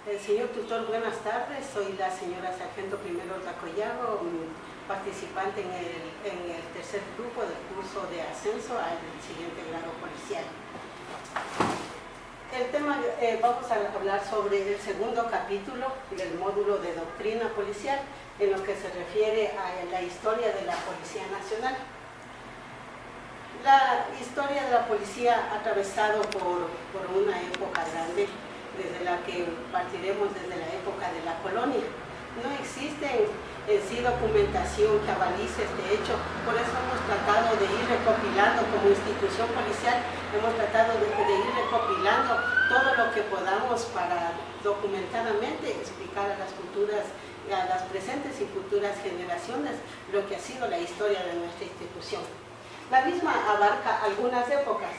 Señor tutor, buenas tardes. Soy la señora Sargento Primero Tacoyago, participante en el tercer grupo del curso de ascenso al siguiente grado policial. El tema, vamos a hablar sobre el segundo capítulo del módulo de doctrina policial, en lo que se refiere a la historia de la Policía Nacional. La historia de la policía ha atravesado por una época grande, desde la que partiremos desde la época de la colonia. No existe en sí documentación que avalice este hecho, por eso hemos tratado de ir recopilando como institución policial, hemos tratado de ir recopilando todo lo que podamos para documentadamente explicar a las presentes y futuras generaciones lo que ha sido la historia de nuestra institución. La misma abarca algunas épocas.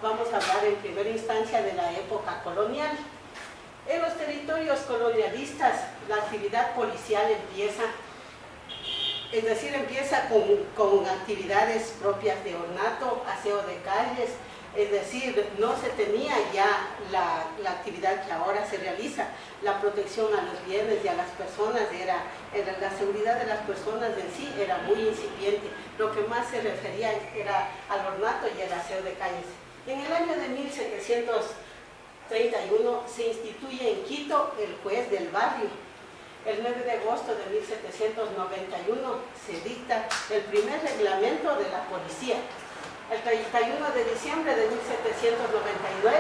Vamos a hablar en primera instancia de la época colonial. En los territorios colonialistas, la actividad policial empieza con actividades propias de ornato, aseo de calles, es decir, no se tenía ya la actividad que ahora se realiza. La protección a los bienes y a las personas, la seguridad de las personas en sí era muy incipiente. Lo que más se refería era al ornato y el aseo de calles. En el año de 1731 se instituye en Quito el juez del barrio. El 9 de agosto de 1791 se dicta el primer reglamento de la policía. El 31 de diciembre de 1799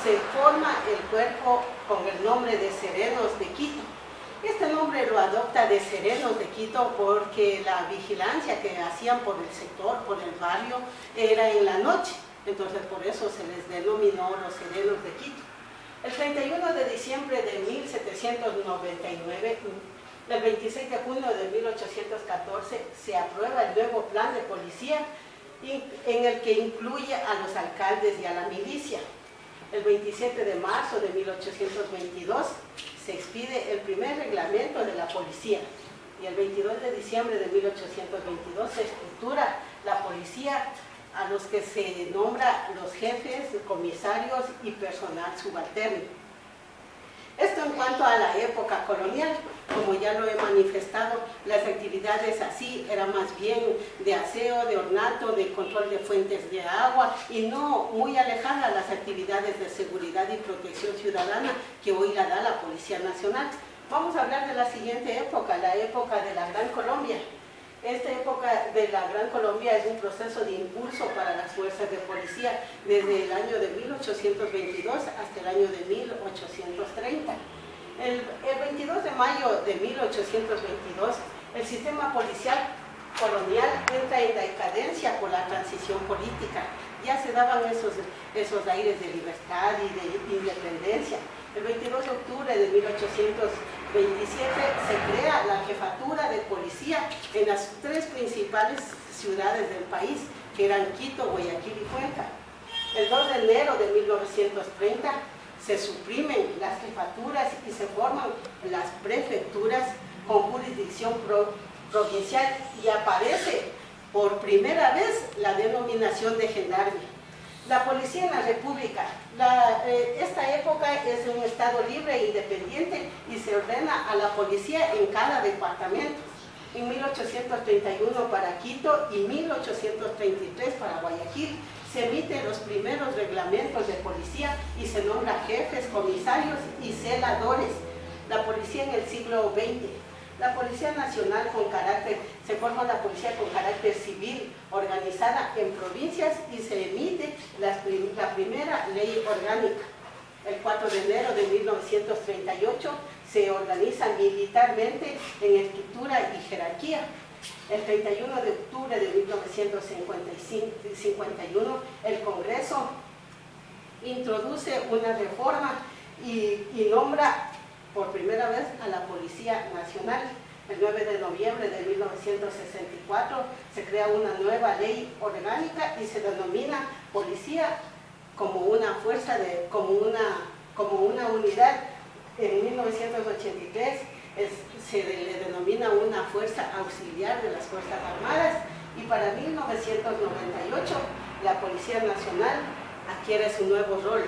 se forma el cuerpo con el nombre de Serenos de Quito. Este nombre lo adopta de Serenos de Quito porque la vigilancia que hacían por el sector, por el barrio, era en la noche. Entonces por eso se les denominó los Serenos de Quito. El 31 de diciembre de 1799, el 26 de junio de 1814, se aprueba el nuevo plan de policía en el que incluye a los alcaldes y a la milicia. El 27 de marzo de 1822 se expide el primer reglamento de la policía y el 22 de diciembre de 1822 se estructura la policía, a los que se nombra los jefes, comisarios y personal subalterno. Esto en cuanto a la época colonial. Como ya lo he manifestado, las actividades así eran más bien de aseo, de ornato, de control de fuentes de agua y no muy alejadas a las actividades de seguridad y protección ciudadana que hoy la da la Policía Nacional. Vamos a hablar de la siguiente época, la época de la Gran Colombia. Esta época de la Gran Colombia es un proceso de impulso para las fuerzas de policía desde el año de 1822 hasta el año de 1830. El 22 de mayo de 1822, el sistema policial colonial entra en decadencia por la transición política. Ya se daban esos aires de libertad y de independencia. El 22 de octubre de 1827 se crea la jefatura de policía en las tres principales ciudades del país, que eran Quito, Guayaquil y Cuenca. El 2 de enero de 1930 se suprimen las jefaturas y se forman las prefecturas con jurisdicción provincial y aparece por primera vez la denominación de gendarme. La policía en la República, esta época es un estado libre e independiente y se ordena a la policía en cada departamento. En 1831 para Quito y 1833 para Guayaquil se emiten los primeros reglamentos de policía y se nombra jefes, comisarios y celadores. La policía en el siglo XX. La Policía Nacional se forma la policía con carácter civil, organizada en provincias y se emite la primera ley orgánica. El 4 de enero de 1938 se organiza militarmente en estructura y jerarquía. El 31 de octubre de 1951 el Congreso introduce una reforma y nombra por primera vez a la Policía Nacional. El 9 de noviembre de 1964 se crea una nueva ley orgánica y se denomina policía como una unidad. En 1983 se le denomina una fuerza auxiliar de las Fuerzas Armadas y para 1998 la Policía Nacional adquiere su nuevo rol.